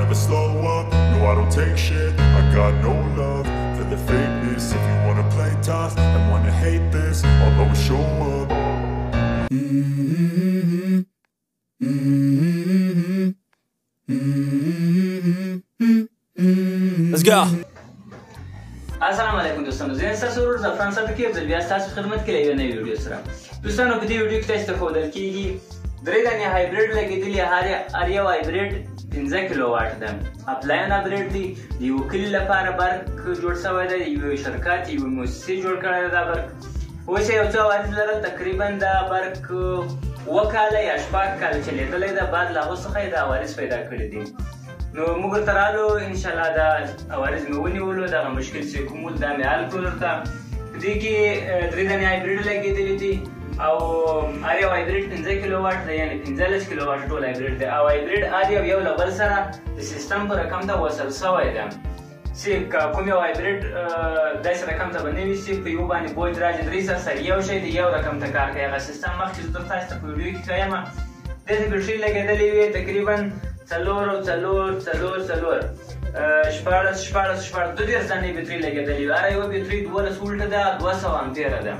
never slow up, no I don't take shit. I got no love for the fakeness. If you wanna play tough and wanna hate this, I'll always show up. Let's go. السلام علیکم دوستانو، زه ستاسو ورور زعفران صادقي یو ځل بیا ستاسو خدمت کې له یوې نوې ویډیو سره. دوستانو په دې ویډیو کې تاسو ته ښودل کېږي 3 دانې هایبریډ لګېدلي، هر یو هایبریډ 15 کیلو واټ ده. اپلاین هایبریډ دی، د یو کلي لپاره برق جوړ شوی دی، یوې شرکت یوې مؤسسې جوړ کړی دی دا برق. اوس یې یو څه عوارض لرل، تقریبا دا برق 7 کاله یا 8 کاله چلېدلی ده، بعد له هغو څخه یې دا عوارض پیدا کړي دي. نو موږ ورته رالو، انشاءالله دا عوارض مې ونیولو، دغه مشکل چې کوم و دا مې حل کړل ورته. په دې کې 3 دانې هایبریډ لګېدلي دي او هر یو هایبریډ 15 کیلو واټ دی، یعنې 15 کیلو واټ ټول هایبریډ دی. او هایبریډ هر یو له بل سره د سیستم په رقم ته وصل شوی دی، چې کوم یو هایبریډ داسې رقم ته به نه وي چې په یو باندې بوج راځي 300 سره یو شی د یو رقم ته کار کوي. هغه سیستم مخکې زه تاسو ته په ویډیو کې ښیم. داسې بیټرۍ لګېدلې وې، تقریبا 4 دانې بیټرۍ لګېدلې وې. هره یوه بیټرۍ 12 وولټه ده، 200 امپیره ده.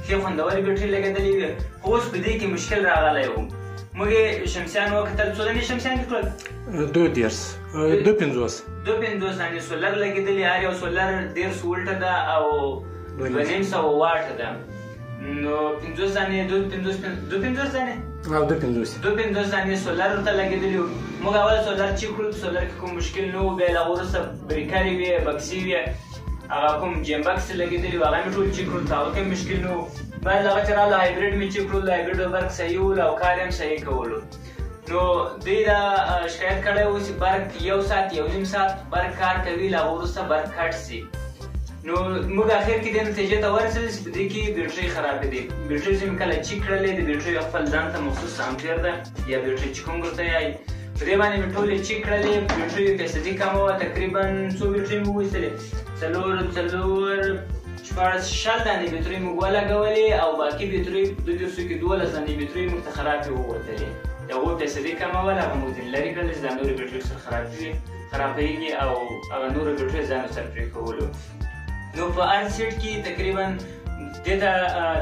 ښې خوندورې بیټرۍ لګېدلې وې. خو اوس په دې کې مشکل راغلی و. موږ یې شمسیان وکتل، څو دانې شمسیان دي ټول؟ 250 دانې سولر لګېدلې. هر یو سولر 150 وولټه ده او 250 واټه ده. نو 50 دانې 250 دانې او 250 دانې سولر ورته لګېدلي وو. موږ اول سولر چیک کړو، سولر کې کوم مشکل نه و. بیا له هغه وروسته بریکرې وې، بکسې وې، هغه کوم جیم بکس لګېدلي وو، هغه مې ټول چیک کړل، هغه کې مشکل نه و. بعد له هغه چې راغله هایبریډ مې چیک کړو، هایبریډ برق صحیح ول او کار یې هم صحیح کولو. نو دوی دا شکایت کړی و چې برق 1 ساعت 1.5 ساعت برق کار کوي، له هغه وروسته برق کټ شي. نو موږ اخر کې دې نتیجې ته ورسېدل چې په دې کې بیټرۍ خرابې دي. بیټرۍ چې مې کله چیک کړلې، د بیټرۍ خپل ځان ته مخصوص امپیر ده یا بیټرۍ چیکونګ ورته یایي. په دې باندې مې ټولې چیک کړلې، بیټرۍ فیصدي کمه وه. تقریبا څو بیټرۍ مې وویستلې؟ 4 دانې بیټرۍ موږ ولګولې او باقي بیټرۍ 200 کې 12 دانې بیټرۍ موږ ته خرابې ووتلې. د هغو فیصدي کمه وله، هغه موږ ځینې لرې کړلې چې دا نورې بیټرۍ سره خرابېږي او هغه نوره بیټرۍ ځان سره پرې کولو. نو په هر سیټ کې تقریبا دې ته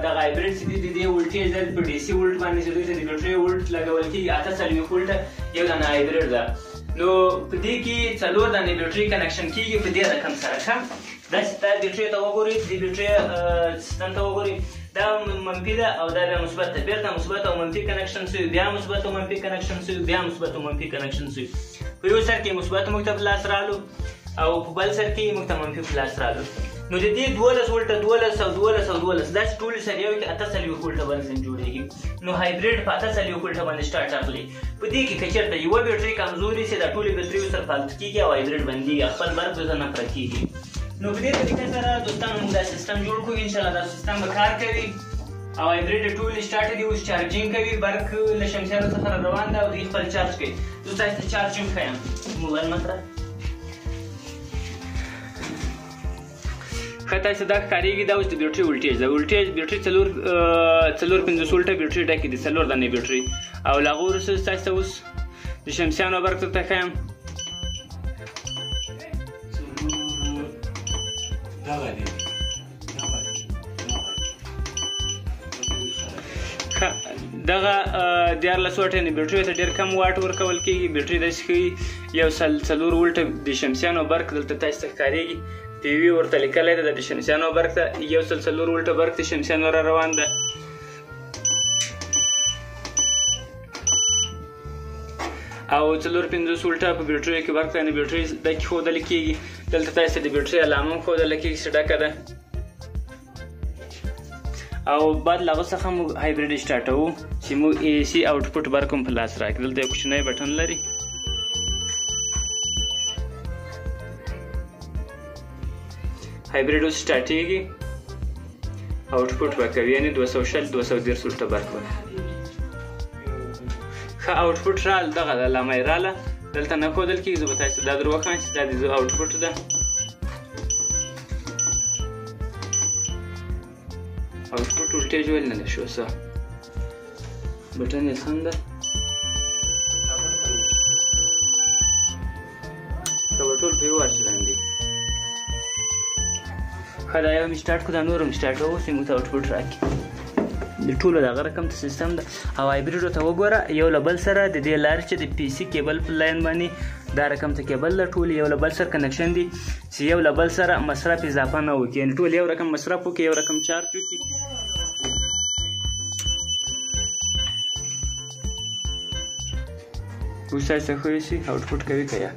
دغه هایبریډ چې دي د دې ولټیج ده په ډي سي ولټ باندې چې دوی ته د بیټرۍ ولټ لګول کېږي 48 وولټه یو دانه هایبریډ ده. نو په دې کې 4 دانې بیټرۍ کنکشن کېږي په دې رقم سره. ښه داسې دا بیټرۍ ته وګورئ، د بیټرۍ سیستم ته وګورئ، دا منفي ده او دا بیا مثبت ده. بېرته مثبت او منفي کنکشن شوي، بیا مثبت او منفي کنکشن شوي، بیا مثبت او منفي کنکشن شوي. په یو سر کې مثبت موږ ته په لاس رالو او په بل سر کې موږ ته منفي په لاس رالو. نو د دې 12 وولټه 12 او 12 او 12 داسې ټولې سره یو کې 48 وولټه باندې جوړېږي. نو هایبریډ په 48 وولټه باندې سټارټ اخلي. په دې کې که چېرته یوه بیټرۍ کمزوري شي، دا ټولې بیټرۍ سره فالټ کېږي او هایبریډ بندېږي، خپل برق ورته نه پوره کېږي. نو په دې طریقه سره دوستانو موږ دا سیستم جوړ کړو. انشاءالله دا سیستم به کار کوي او هایبریډ ټولې سټارټ دي، اوس چارجینګ کوي، برق له شمسیانو څخه روان ده او دوی خپل چارج کوي. زه تاسو ته چارج هم ښیم. موبایل مطرح ښه تاسو ته دا ښکارېږي. دا اوس د بیټرۍ ولټیج ده. ولټیج بیټرۍ 450 وولټه بیټرۍ ډکې دي، 4 دانې بیټرۍ. او له هغه وروسته تاسو ته اوس د شمسیانو برق درته ښیم. دغه 14 واټ یعنې بیټرۍ ته ډېر کم واټ ورکول کېږي. بیټرۍ داسې ښیي 4 وولټه د شمسیانو برق دلته تاسو ته ښکارېږي. پی وي ورته لیکلی ده د شمسیانو برق ته 4 وولټه برق د شمسیانو را روان ده. او 450 وولټه په بیټریو کې برق یعنې بیټرۍ ډکې ښودل کېږي. دلته تاسو ته د بیټرۍ علامه هم ښودله کېږي چې ډکه ده. او بعد له هغه څخه موږ هایبریډ سټارټوو چې موږ اے سي آوټپوټ برق هم په لاس راکړي. دلته یو کوچنی بټن لري. هایبریډ اوس سټارټېږي، آوټپوټ به کوي، یعنې 240 230 وولټه برق به. ښه آوټپوټ رال دغه علامه یې راله، دلته نه ښودل کېږي. زه به تاسو دا در وښیم چې دا د آوټپوټ ده. آوټپوټ ولټیج ولې نه ده شو؟ څه بټن یې سم ده. ټول په یو وار چلندي. ښه دا یو مې سټارټ کړو، دا نور هم سټارټ کوو، اوس یې موږ ته آوټپوټ راکړي. د ټولو دغه رقم ته سیستم ده. او هایبریډو ته وګوره، یو له بل سره د دې لارې چې د پی سي کیبل په لاین باندې دا رقم ته کیبل ده، ټول یو له بل سره کنکشن دي چې یو له بل سره مصرف اضافه نه وکړي، یعنې ټول یو رقم مصرف وکړي، یو رقم چارج وکړي. اوس تاسو خو یې شي آوټپوټ کوي که یا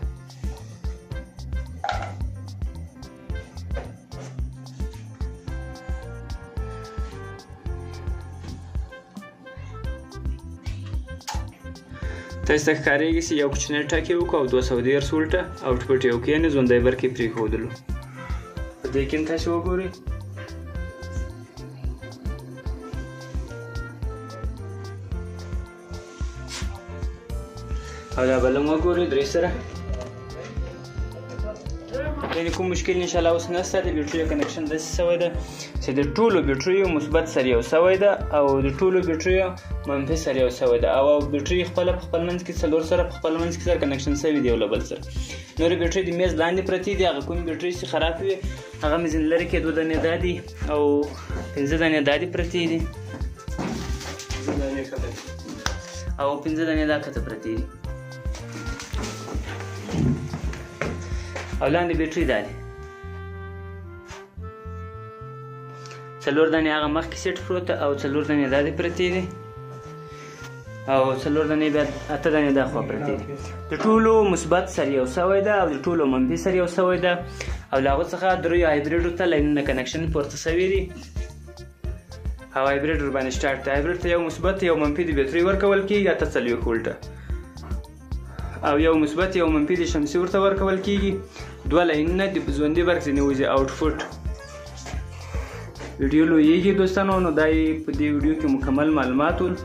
تاسو ته ښکارېږي چې یو کوچنی ټک یې وکړو او 213 ولټه آوټپوټ یې وکړو، یعنې ژوندی برق یې پرېښودلو. په دې کې هم تاسو وګورئ او دا بل هم وګورئ درې سره، یعنې کوم مشکل انشاءالله اوس نشته. د بیټریو کنکشن داسې شوی ده چې د ټولو بیټریو مثبت سره یو شوی ده او د ټولو بیټریو منفي سره یو شوی ده، او بیټرۍ خپله په خپل منځ کې څلور سره په خپل منځ کې سره کنکشن شوي دي یو له بل سره. نورې بیټرۍ د میز لاندې پرتې دي، هغه کومې بیټرۍ چې خراب وي هغه مې ځینې لرې کې 2 دانې دا دي او 5 دانې دا دي پرتې دي او 5 دانې دا کته پرتې دي او لاندې بیټرۍ دا دي. 4 دانې هغه مخکې سیټ پروت ده او 4 دانې دا دي پرتې دي او 4 دانې بیا 8 دانې دا خوا پرتې دي. د ټولو مثبت سره یو شوی ده او د ټولو منفي سره یو شوی ده او له هغو څخه دریو هایبریډو ته لاینونه کنکشن پورته شوي دي او هایبریډ ورباندې سټارټ دی. هایبریډ ته یو مثبت یو منفي د بیټرۍ ورکول کېږي 840 ولټه او یو مثبت یو منفي د شمسي ورته ورکول کېږي. 2 لاینونه د ژوندي برق ځینې وځي آوټپوټ. ویډیو لویږي دوستانو، نو دا یې په دې ویډیو کې مکمل معلومات ول.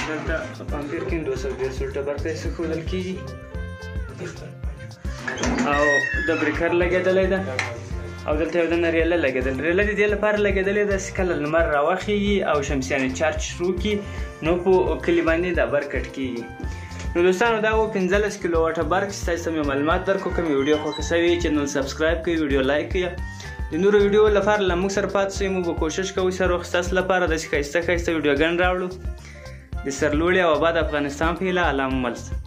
دلته امپیر کې 220 ولټه برق ته ښودل کېږي او د بریکر لګېدلی ده او دلته یو دنه ریله لګېدل. ریله د دې لپاره لګېدلې ده چې کله لمر راوخېږي او شمسیانې چارج شروع کړي نو په کلي باندې دا برق کټ کېږي. نو دوستانو دا و 15 کیلو واټه برق چې تاسو ته مې معلومات درکړو. کومې ویډیو خوښه شوې چینل سبسکرایب کړئ، ویډیو لایک کړئ. د نورو ویډیو لپاره له موږ سره پاتې شئ. موږ به کوشش کوو چې هر وخت ستاسو لپاره داسې ښایسته ښایسته ویډیوګانې راوړو. د سرلوړي او آباد افغانستان په هیله. الله مو مل شه.